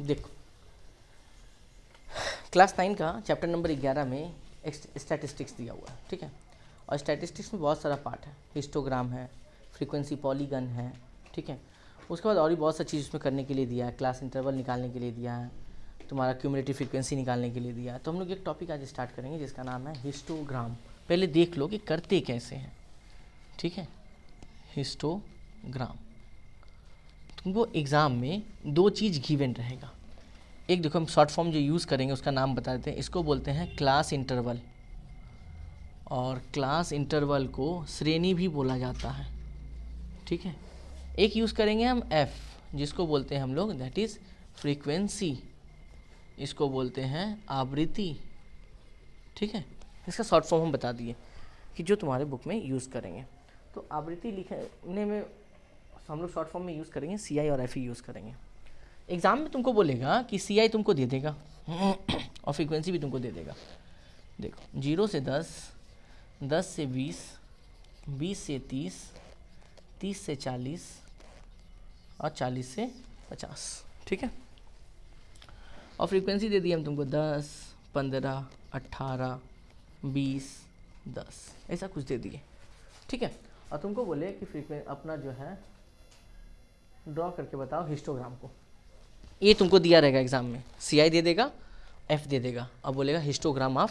देखो क्लास 9 का chapter number 11 में एक स्टैटिस्टिक्स दिया हुआ है, ठीक है। और स्टैटिस्टिक्स में बहुत सारा पार्ट है, हिस्टोग्राम है, फ्रीक्वेंसी पॉलीगन है, ठीक है। उसके बाद और भी बहुत सा चीज़ उसमें करने के लिए दिया है, क्लास इंटरवल निकालने के लिए दिया है, तुम्हारा क्यूमुलेटिव फ्रीक्वेंसी निकालने के लिए दिया है। तो हम लोग एक टॉपिक आज स्टार्ट करेंगे जिसका नाम है हिस्टोग्राम। पहले देख लो कि करते कैसे हैं, ठीक है। हिस्टोग्राम तुमको एग्ज़ाम में दो चीज़ गिवन रहेगा। एक देखो हम शॉर्ट फॉर्म जो यूज़ करेंगे उसका नाम बता देते हैं। इसको बोलते हैं क्लास इंटरवल, और क्लास इंटरवल को श्रेणी भी बोला जाता है, ठीक है। एक यूज़ करेंगे हम एफ, जिसको बोलते हैं हम लोग दैट इज़ फ्रीक्वेंसी, इसको बोलते हैं आवृत्ति, ठीक है। इसका शॉर्ट फॉर्म हम बता दिए कि जो तुम्हारे बुक में यूज़ करेंगे। तो आवृत्ति लिखने में हम लोग शॉर्ट फॉर्म में यूज़ करेंगे सी आई और एफ ही यूज़ करेंगे। एग्ज़ाम में तुमको बोलेगा कि सी आई तुमको दे देगा और फ्रीक्वेंसी भी तुमको दे देगा। देखो 0 से 10, 10 से 20, 20 से 30, 30 से 40 और 40 से 50, ठीक है। और फ्रीक्वेंसी दे दी हम तुमको 10, 15, 18, 20, 10, ऐसा कुछ दे दिए, ठीक है। और तुमको बोले कि अपना जो है ड्रॉ करके बताओ हिस्टोग्राम को। ये तुमको दिया रहेगा एग्जाम में, सी आई दे देगा, एफ दे देगा और बोलेगा हिस्टोग्राम आप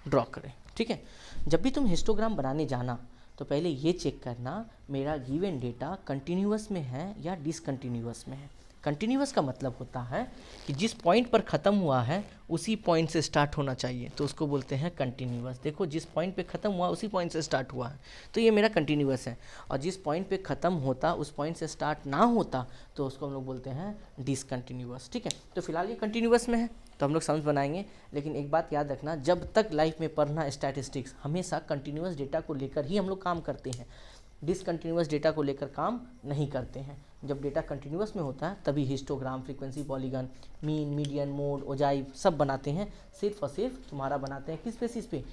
ड्रॉ करें, ठीक है। जब भी तुम हिस्टोग्राम बनाने जाना तो पहले ये चेक करना मेरा गिवन डेटा कंटिन्यूअस में है या डिसकंटिन्यूअस में है। कंटिन्यूअस का मतलब होता है कि जिस पॉइंट पर ख़त्म हुआ है उसी पॉइंट से स्टार्ट होना चाहिए, तो उसको बोलते हैं कंटिन्यूअस। देखो जिस पॉइंट पे ख़त्म हुआ उसी पॉइंट से स्टार्ट हुआ है, तो ये मेरा कंटिन्यूअस है। और जिस पॉइंट पे ख़त्म होता उस पॉइंट से स्टार्ट ना होता तो उसको हम लोग बोलते हैं डिसकंटिन्यूअस, ठीक है। तो फिलहाल ये कंटिन्यूअस में है तो हम लोग समझ बनाएंगे। लेकिन एक बात याद रखना, जब तक लाइफ में पढ़ना स्टैटिस्टिक्स, हमेशा कंटिन्यूअस डेटा को लेकर ही हम लोग काम करते हैं, डिसकंटिन्यूअस डेटा को लेकर काम नहीं करते हैं। जब डेटा कंटिन्यूअस में होता है तभी histogram, frequency polygon, mean, median, mode, ogive सब बनाते हैं। सिर्फ और सिर्फ तुम्हारा बनाते हैं किस बेसिस पे?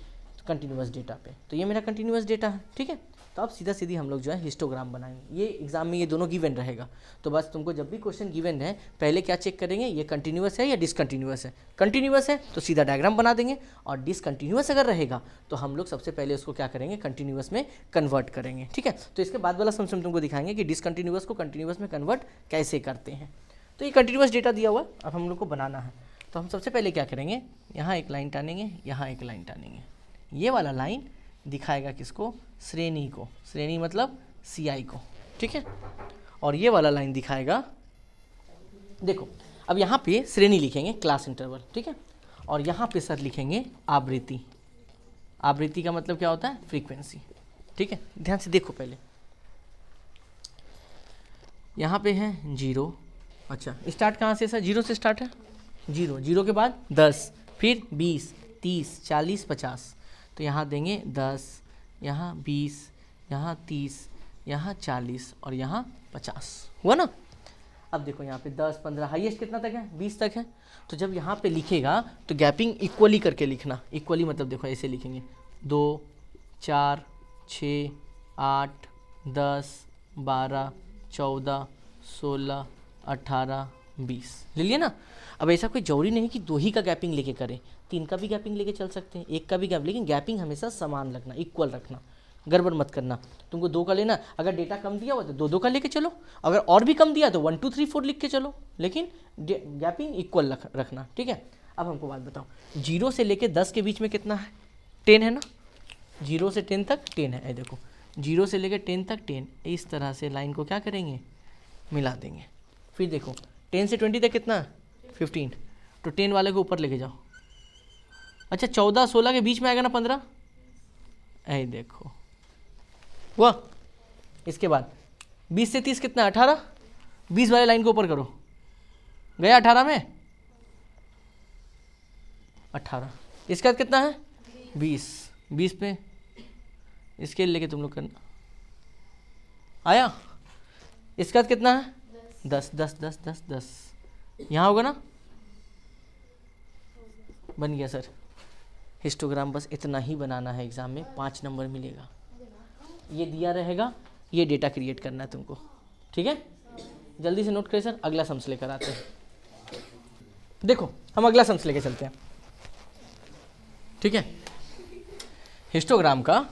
कंटिन्यूअस डेटा पे। तो ये मेरा कंटिन्यूअस डेटा है, ठीक है। तो अब सीधा सीधी हम लोग जो है हिस्टोग्राम बनाएंगे। ये एग्जाम में ये दोनों गिवन रहेगा। तो बस तुमको जब भी क्वेश्चन गिवन है पहले क्या चेक करेंगे, ये कंटिन्यूअस है या डिसकंटिन्यूअस है। कंटिन्यूअस है तो सीधा डायग्राम बना देंगे, और डिसकंटिन्यूअस अगर रहेगा तो हम लोग सबसे पहले उसको क्या करेंगे, कंटिन्यूअस में कन्वर्ट करेंगे, ठीक है। तो इसके बाद वाला सम तुमको दिखाएंगे कि डिसकंटिन्यूअस को कंटिन्यूअस में कन्वर्ट कैसे करते हैं। तो ये कंटिन्यूअस डेटा दिया हुआ, अब हम लोग को बनाना है। तो हम सबसे पहले क्या करेंगे, यहाँ एक लाइन टानेंगे, यहाँ एक लाइन टानेंगे। ये वाला लाइन दिखाएगा किसको, श्रेणी को, श्रेणी मतलब सी आई को, ठीक है। और ये वाला लाइन दिखाएगा, देखो अब यहाँ पे श्रेणी लिखेंगे क्लास इंटरवल, ठीक है। और यहाँ पे सर लिखेंगे आवृत्ति। आवृत्ति का मतलब क्या होता है, फ्रीक्वेंसी, ठीक है। ध्यान से देखो पहले, यहाँ पे है 0, अच्छा स्टार्ट कहाँ से सर, 0 से स्टार्ट है, 0, 0 के बाद 10, फिर 20, 30, 40, 50। तो यहाँ देंगे 10, यहाँ 20, यहाँ 30, यहाँ 40 और यहाँ 50, हुआ ना। अब देखो यहाँ पे 10, 15, हाईएस्ट कितना तक है, 20 तक है। तो जब यहाँ पे लिखेगा तो गैपिंग इक्वली करके लिखना। इक्वली मतलब देखो ऐसे लिखेंगे 2, 4, 6, 8, 10, 12, 14, 16, 18, 20 ले लिया ना। अब ऐसा कोई जरूरी नहीं कि 2 ही का गैपिंग लेके करें, 3 का भी गैपिंग लेके चल सकते हैं, 1 का भी गैप, लेकिन गैपिंग हमेशा समान रखना, इक्वल रखना, गड़बड़ मत करना। तुमको 2 का लेना, अगर डेटा कम दिया हुआ तो 2 का लेके चलो, अगर और भी कम दिया तो 1 2 3 4 लिख के चलो, लेकिन गैपिंग इक्वल रखना, ठीक है। अब हमको बात बताओ, 0 से लेके 10 के बीच में कितना है, 10 है ना। 0 से 10 तक 10 है, देखो 0 से लेकर 10 तक 10, इस तरह से लाइन को क्या करेंगे, मिला देंगे। फिर देखो 10 से 20 तक कितना, 15, तो 10 वाले को ऊपर लेके जाओ। अच्छा 14, 16 के बीच में आएगा ना 15, ऐ देखो हुआ। इसके बाद 20 से 30 कितना, 18, 20 वाले लाइन को ऊपर करो, गया 18 में, 18। इसका कितना है, 20, 20 पे इसके लेके तुम लोग करना, आया। इसका कितना है, 10, 10, 10, 10, 10, यहाँ होगा ना, बन गया सर। हिस्टोग्राम बस इतना ही बनाना है, एग्जाम में 5 नंबर मिलेगा। ये दिया रहेगा, ये डेटा क्रिएट करना है तुमको, ठीक है। जल्दी से नोट करें सर, अगला सम्स लेकर आते हैं। देखो हम अगला सम्स लेके चलते हैं, ठीक है। हिस्टोग्राम का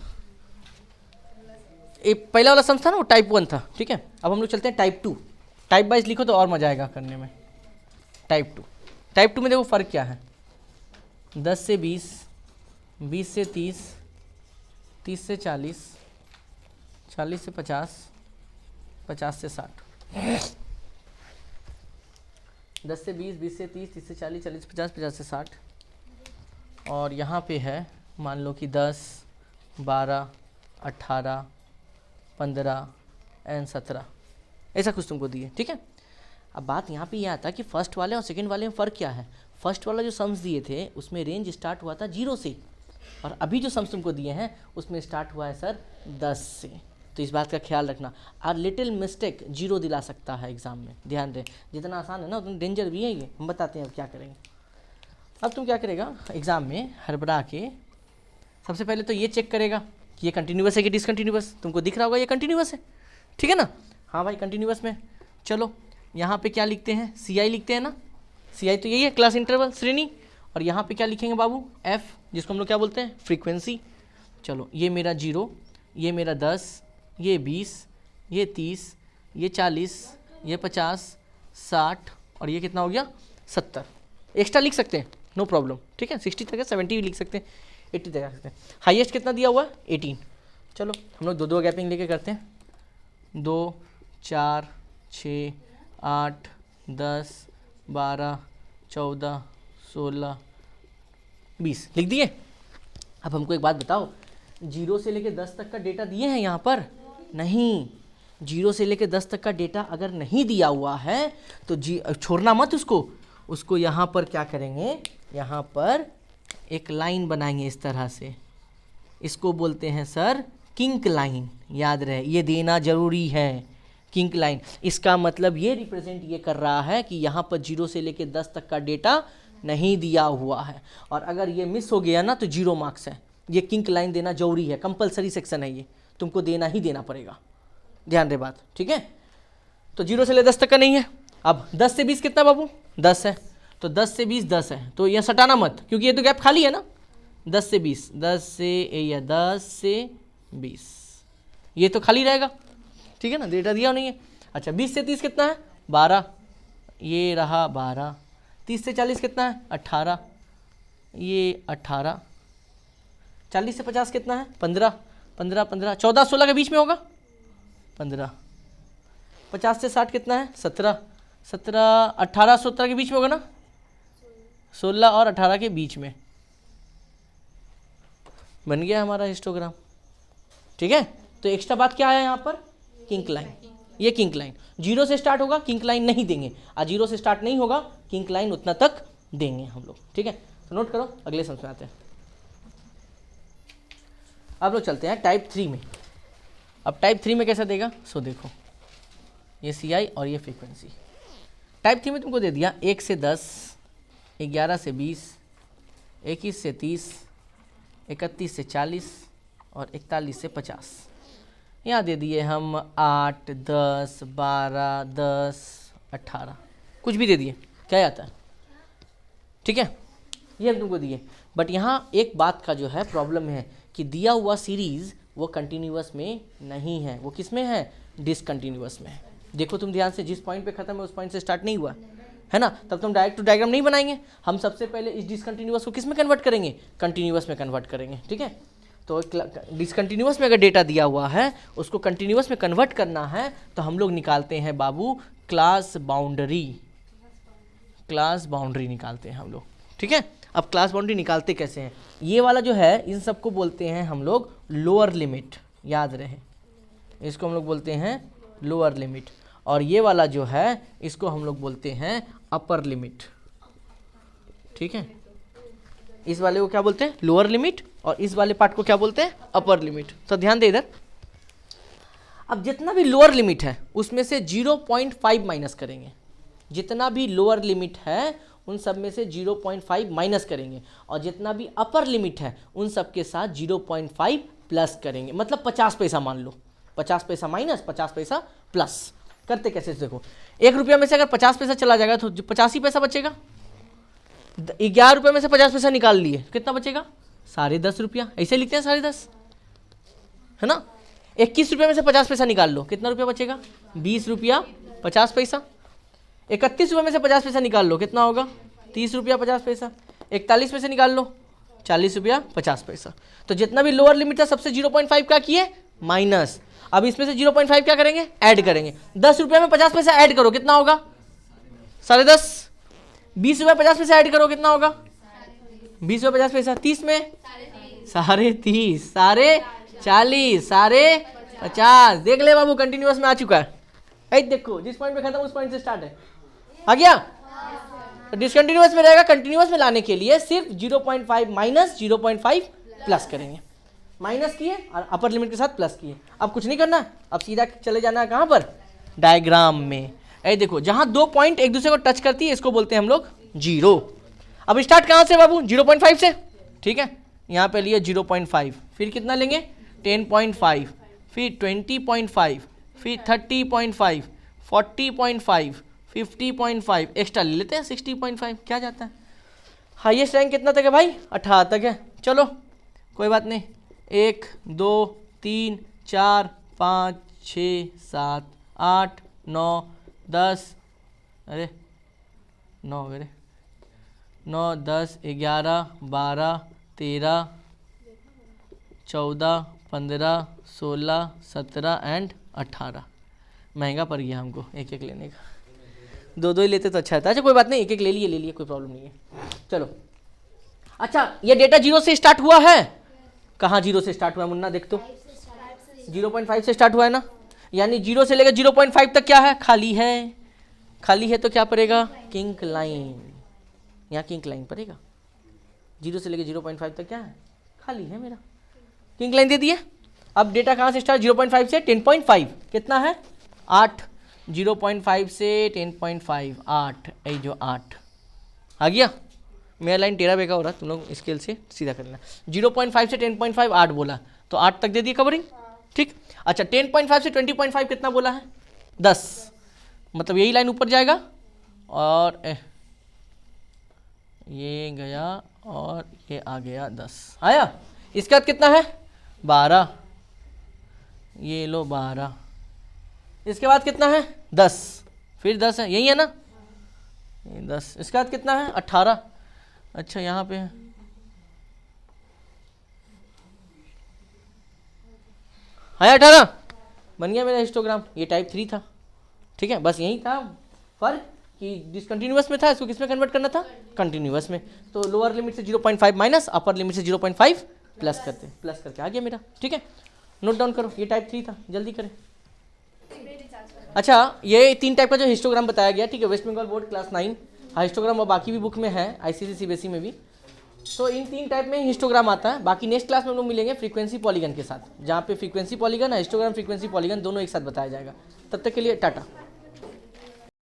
एक पहला वाला सम्स था ना, वो टाइप 1 था, ठीक है। अब हम लोग चलते हैं टाइप 2। टाइप वाइज लिखो तो और मजा आएगा करने में। टाइप 2, टाइप 2 में देखो फर्क क्या है, 10 से 20, 20 से 30, 30 से 40, 40 से 50, 50 से 60, 10 से 20, 20 से 30, 30 से 40, 40 से 50, 50 से 60। और यहाँ पे है मान लो कि 10, 12, 18, 15 एंड 17, ऐसा कुछ तुमको दिए, ठीक है। अब बात यहाँ पे ये आता है कि फर्स्ट वाले और सेकंड वाले में फ़र्क क्या है। फर्स्ट वाला जो सम्स दिए थे उसमें रेंज स्टार्ट हुआ था 0 से, और अभी जो सम्स तुमको दिए हैं उसमें स्टार्ट हुआ है सर 10 से। तो इस बात का ख्याल रखना। और लिटिल मिस्टेक 0 दिला सकता है एग्जाम में, ध्यान दें। जितना आसान है ना उतना डेंजर भी है ये, हम बताते हैं अब क्या करेंगे। अब तुम क्या करेगा एग्जाम में हड़बड़ा के, सबसे पहले तो ये चेक करेगा कि ये कंटिन्यूअस है कि डिसकंटिन्यूअस। तुमको दिख रहा होगा ये कंटिन्यूअस है, ठीक है ना। हाँ भाई कंटिन्यूअस में, चलो यहाँ पे क्या लिखते हैं, CI लिखते हैं ना। CI तो यही है, क्लास इंटरवल श्रेणी। और यहाँ पे क्या लिखेंगे बाबू, F, जिसको हम लोग क्या बोलते हैं, फ्रीक्वेंसी। चलो ये मेरा 0, ये मेरा 10, ये 20, ये 30, ये 40, ये 50, 60 और ये कितना हो गया 70। एक्स्ट्रा लिख सकते हैं, नो प्रॉब्लम, ठीक है। 60 तक है, 70 भी लिख सकते हैं, 80 तक आ सकते हैं। हाईएस्ट कितना दिया हुआ है 18। चलो हम लोग 2-2 गैपिंग लेके करते हैं, 2, 4, 6, 8, 10, 12, 14, 16, 20 लिख दिए। अब हमको एक बात बताओ, 0 से लेके 10 तक का डेटा दिए हैं यहाँ पर? नहीं, 0 से लेके 10 तक का डेटा अगर नहीं दिया हुआ है तो छोड़ना मत उसको यहाँ पर क्या करेंगे, यहाँ पर एक लाइन बनाएंगे इस तरह से। इसको बोलते हैं सर किंक लाइन, याद रहे, ये देना जरूरी है, किंक लाइन। इसका मतलब ये रिप्रेजेंट ये कर रहा है कि यहाँ पर 0 से लेके 10 तक का डेटा नहीं दिया हुआ है, और अगर ये मिस हो गया ना तो 0 मार्क्स है। ये किंक लाइन देना जरूरी है, कंपलसरी सेक्शन है ये, तुमको देना ही देना पड़ेगा, ध्यान दे बात, ठीक है। तो 0 से ले 10 तक का नहीं है। अब 10 से 20 कितना बाबू, 10 है, तो 10 से 20 10 है, तो यह सटाना मत, क्योंकि ये तो गैप खाली है ना। 10 से 20, 10 से 20 ये तो खाली रहेगा, ठीक है ना, डेटा दिया नहीं है। अच्छा 20 से 30 कितना है, 12, ये रहा 12। 30 से 40 कितना है, 18, ये 18। 40 से 50 कितना है, 15, 15, 15, 14, 16 के बीच में होगा 15। 50 से 60 कितना है, 17, 17, 18, 17 के बीच में होगा ना, 16 और 18 के बीच में। बन गया हमारा हिस्टोग्राम, ठीक है। तो एक्स्ट्रा बात क्या है यहाँ पर, किंक लाइन। ये किंक लाइन 0 से स्टार्ट होगा, किंक लाइन नहीं देंगे, और 0 से स्टार्ट नहीं होगा, किंक लाइन उतना तक देंगे हम लोग, ठीक है। तो नोट करो, अगले सम में आते हैं। अब लोग चलते हैं टाइप 3 में। अब टाइप 3 में कैसा देगा, सो देखो ये CI और ये फ्रीक्वेंसी। टाइप 3 में तुमको दे दिया 1 से 10, 11 से 20, 21 से 30, 31 से 40 और 41 से 50। यहाँ दे दिए हम 8, 10, 12, 10, 18, कुछ भी दे दिए, क्या आता है, ठीक है। ये हम तुमको दिए, बट यहाँ एक बात का जो है प्रॉब्लम है कि दिया हुआ सीरीज़ वो कंटिन्यूअस में नहीं है, वो किस में है, डिसकंटिन्यूअस में है। देखो तुम ध्यान से, जिस पॉइंट पे खत्म है उस पॉइंट से स्टार्ट नहीं हुआ है ना, तब तुम डायरेक्ट टू डायग्राम नहीं बनाएंगे। हम सबसे पहले इस डिसकंटिन्यूअस को किस में कन्वर्ट करेंगे, कंटिन्यूअस में कन्वर्ट करेंगे, ठीक है। तो डिसकंटिन्यूअस में अगर डेटा दिया हुआ है उसको कंटिन्यूअस में कन्वर्ट करना है तो हम लोग निकालते हैं बाबू क्लास बाउंड्री। क्लास बाउंड्री निकालते हैं हम लोग, ठीक है। अब क्लास बाउंड्री निकालते कैसे हैं, ये वाला जो है इन सबको बोलते हैं हम लोग लोअर लिमिट, याद रहे, इसको हम लोग बोलते हैं लोअर लिमिट। और ये वाला जो है इसको हम लोग बोलते हैं अपर लिमिट, ठीक है। इस वाले को क्या बोलते हैं, लोअर लिमिट, और इस वाले पार्ट को क्या बोलते हैं, अपर लिमिट। तो ध्यान दे इधर, अब जितना भी लोअर लिमिट है उसमें से 0.5 माइनस करेंगे, जितना भी लोअर लिमिट है उन सब में से 0.5 माइनस करेंगे, और जितना भी अपर लिमिट है उन सब के साथ 0.5 प्लस करेंगे। मतलब 50 पैसा मान लो, 50 पैसा माइनस 50 पैसा प्लस। करते कैसे देखो, 1 रुपया में से अगर 50 पैसा चला जाएगा तो 50 ही पैसा बचेगा, 11 रुपये में से 50 पैसा निकाल लिए, कितना बचेगा? 10.5 रुपया। ऐसे लिखते हैं 10.5, है ना। 21 रुपये में से 50 पैसा निकाल लो, कितना रुपया बचेगा? 20 रुपया 50 पैसा। 31 रुपये में से 50 पैसा निकाल लो, कितना होगा? 30 रुपया 50 पैसा। 41 में से निकाल लो, 40 रुपया 50 पैसा। तो जितना भी लोअर लिमिट था सबसे 0.5 क्या किए? माइनस। अब इसमें से 0.5 क्या करेंगे? ऐड करेंगे। 10 रुपये में 50 पैसा ऐड करो, कितना होगा? 10.5। 20 रुपये 50 पैसा ऐड करो, कितना होगा? 20 रुपये 50 पैसा। 30 में 30.5, 40, 50। देख ले बाबू, कंटिन्यूअस में आ चुका है। देखो जिस पॉइंट पे खत्म उस पॉइंट से स्टार्ट है, आ गया। तो डिसकंटिन्यूअस में रहेगा, कंटिन्यूअस में लाने के लिए सिर्फ 0.5 माइनस 0.5 प्लस करेंगे। माइनस किए और अपर लिमिट के साथ प्लस किए। अब कुछ नहीं करना, अब सीधा चले जाना है कहाँ पर? डायग्राम में। देखो जहाँ 2 पॉइंट एक दूसरे को टच करती है इसको बोलते हैं हम लोग 0। अब स्टार्ट कहाँ से बाबू? 0.5 से, ठीक है। यहाँ पे लिए 0.5, फिर कितना लेंगे? 10.5, फिर 20.5, फिर 30.5, 40.5, 50.5, एक्स्ट्रा ले लेते हैं 60.5। क्या जाता है? हाईएस्ट रैंक कितना तक है भाई? 18 तक है। चलो कोई बात नहीं। 1 2 3 4 5 6 7 8 9 10, अरे 9 अरे 9 10 11 12 13 14 15 16 17 एंड 18। महंगा पड़ गया हमको एक एक लेने का। 2 ही लेते तो अच्छा था। अच्छा कोई बात नहीं, एक एक ले लिए, कोई प्रॉब्लम नहीं है। चलो अच्छा, ये डेटा 0 से स्टार्ट हुआ है। कहाँ 0 से स्टार्ट हुआ है मुन्ना? देख तो 0.5 से स्टार्ट हुआ है ना, यानी 0 से लेकर 0.5 तक क्या है? खाली है। खाली है तो क्या पड़ेगा? Kink line. यहाँ किंक लाइन पड़ेगा। 0 से लेकर 0.5 तक क्या है? खाली है मेरा, किंक लाइन दे दिए। अब डेटा कहाँ से स्टार्ट? 0.5 से 10.5, कितना है? 8। 0.5 से 10.5, 8। ये जो 8 आ गया। मेरा लाइन टेढ़ा बेका हो रहा है, तुम लोग स्केल से सीधा कर लेना। 0.5 से 10.5, 8 बोला तो 8 तक दे दिए कवरिंग, ठीक। अच्छा 10.5 से 20.5 कितना बोला है? 10। मतलब यही लाइन ऊपर जाएगा और ये गया और ये आ गया 10 आया। इसके बाद कितना है? 12। ये लो 12। इसके बाद कितना है? 10। फिर 10 है, यही है ना? ये 10। इसके बाद कितना है? 18। अच्छा यहाँ पे है, है 18। बन गया मेरा हिस्टोग्राम। ये टाइप 3 था, ठीक है। बस यही था फर्क कि डिसकंटिन्यूअस में था, इसको किस में कन्वर्ट करना था? कंटिन्यूअस में। तो लोअर लिमिट से 0.5 माइनस, अपर लिमिट से 0.5 प्लस करके आ गया मेरा, ठीक है। नोट डाउन करो, ये टाइप 3 था, जल्दी करें। अच्छा ये 3 टाइप का जो हिस्टोग्राम बताया गया, ठीक है। West Bengal board class 9 histogram और बाकी भी बुक में है, ICSE CBSE में भी। तो इन 3 टाइप में हिस्टोग्राम आता है। बाकी नेक्स्ट क्लास में हम लोग मिलेंगे फ्रीक्वेंसी पॉलीगन के साथ, जहाँ पे frequency polygon, histogram frequency polygon दोनों एक साथ बताया जाएगा। तब तक के लिए टाटा।